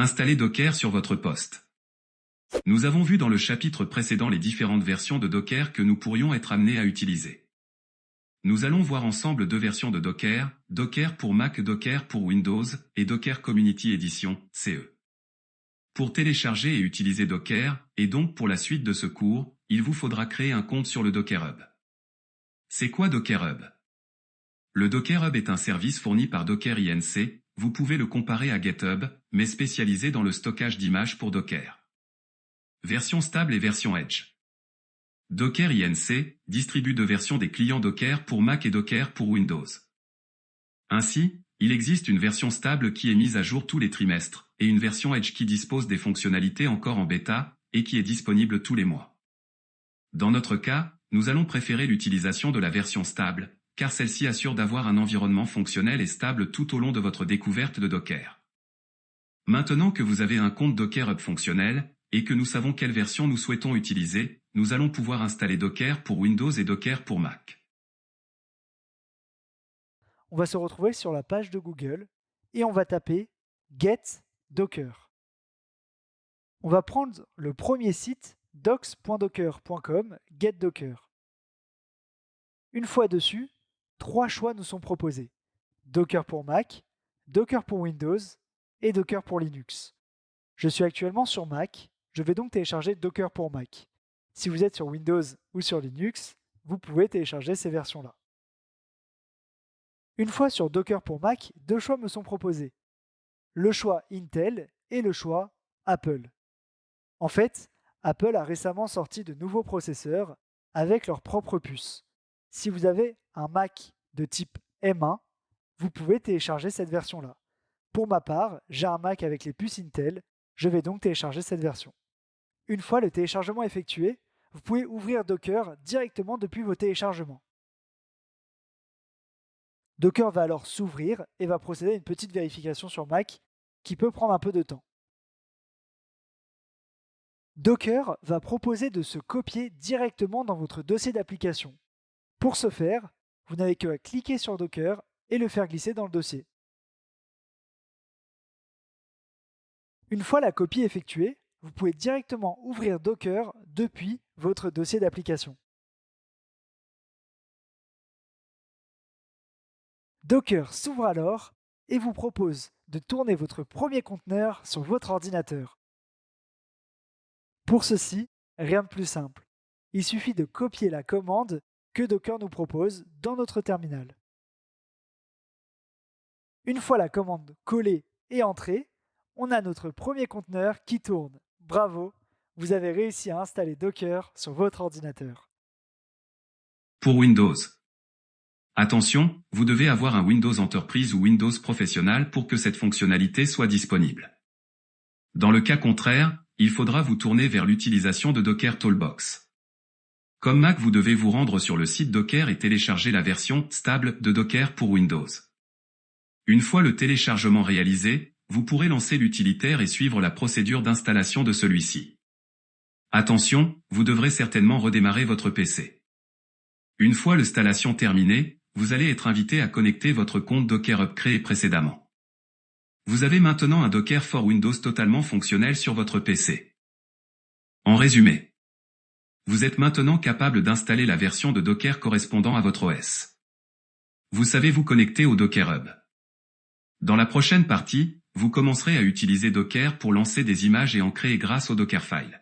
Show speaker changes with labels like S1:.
S1: Installer Docker sur votre poste. Nous avons vu dans le chapitre précédent les différentes versions de Docker que nous pourrions être amenés à utiliser. Nous allons voir ensemble deux versions de Docker, Docker pour Mac, Docker pour Windows, et Docker Community Edition, CE. Pour télécharger et utiliser Docker, et donc pour la suite de ce cours, il vous faudra créer un compte sur le Docker Hub. C'est quoi Docker Hub? Le Docker Hub est un service fourni par Docker Inc., vous pouvez le comparer à GitHub, mais spécialisé dans le stockage d'images pour Docker. Version stable et version Edge. Docker Inc. distribue deux versions des clients Docker pour Mac et Docker pour Windows. Ainsi, il existe une version stable qui est mise à jour tous les trimestres, et une version Edge qui dispose des fonctionnalités encore en bêta, et qui est disponible tous les mois. Dans notre cas, nous allons préférer l'utilisation de la version stable, car celle-ci assure d'avoir un environnement fonctionnel et stable tout au long de votre découverte de Docker. Maintenant que vous avez un compte Docker Hub fonctionnel, et que nous savons quelle version nous souhaitons utiliser, nous allons pouvoir installer Docker pour Windows et Docker pour Mac.
S2: On va se retrouver sur la page de Google et on va taper Get Docker. On va prendre le premier site docs.docker.com, Get Docker. Une fois dessus, 3 choix nous sont proposés. Docker pour Mac, Docker pour Windows et Docker pour Linux. Je suis actuellement sur Mac, je vais donc télécharger Docker pour Mac. Si vous êtes sur Windows ou sur Linux, vous pouvez télécharger ces versions-là. Une fois sur Docker pour Mac, 2 choix me sont proposés. Le choix Intel et le choix Apple. En fait, Apple a récemment sorti de nouveaux processeurs avec leur propre puce. Si vous avez un Mac de type M1, vous pouvez télécharger cette version-là. Pour ma part, j'ai un Mac avec les puces Intel, je vais donc télécharger cette version. Une fois le téléchargement effectué, vous pouvez ouvrir Docker directement depuis vos téléchargements. Docker va alors s'ouvrir et va procéder à une petite vérification sur Mac qui peut prendre un peu de temps. Docker va proposer de se copier directement dans votre dossier d'application. Pour ce faire, vous n'avez qu'à cliquer sur Docker et le faire glisser dans le dossier. Une fois la copie effectuée, vous pouvez directement ouvrir Docker depuis votre dossier d'application. Docker s'ouvre alors et vous propose de tourner votre premier conteneur sur votre ordinateur. Pour ceci, rien de plus simple. Il suffit de copier la commande que Docker nous propose dans notre terminal. Une fois la commande collée et entrée, on a notre premier conteneur qui tourne. Bravo, vous avez réussi à installer Docker sur votre ordinateur.
S1: Pour Windows. Attention, vous devez avoir un Windows Enterprise ou Windows Professional pour que cette fonctionnalité soit disponible. Dans le cas contraire, il faudra vous tourner vers l'utilisation de Docker Toolbox. Comme Mac, vous devez vous rendre sur le site Docker et télécharger la version stable de Docker pour Windows. Une fois le téléchargement réalisé, vous pourrez lancer l'utilitaire et suivre la procédure d'installation de celui-ci. Attention, vous devrez certainement redémarrer votre PC. Une fois l'installation terminée, vous allez être invité à connecter votre compte Docker Hub créé précédemment. Vous avez maintenant un Docker for Windows totalement fonctionnel sur votre PC. En résumé, vous êtes maintenant capable d'installer la version de Docker correspondant à votre OS. Vous savez vous connecter au Docker Hub. Dans la prochaine partie, vous commencerez à utiliser Docker pour lancer des images et en créer grâce au Dockerfile.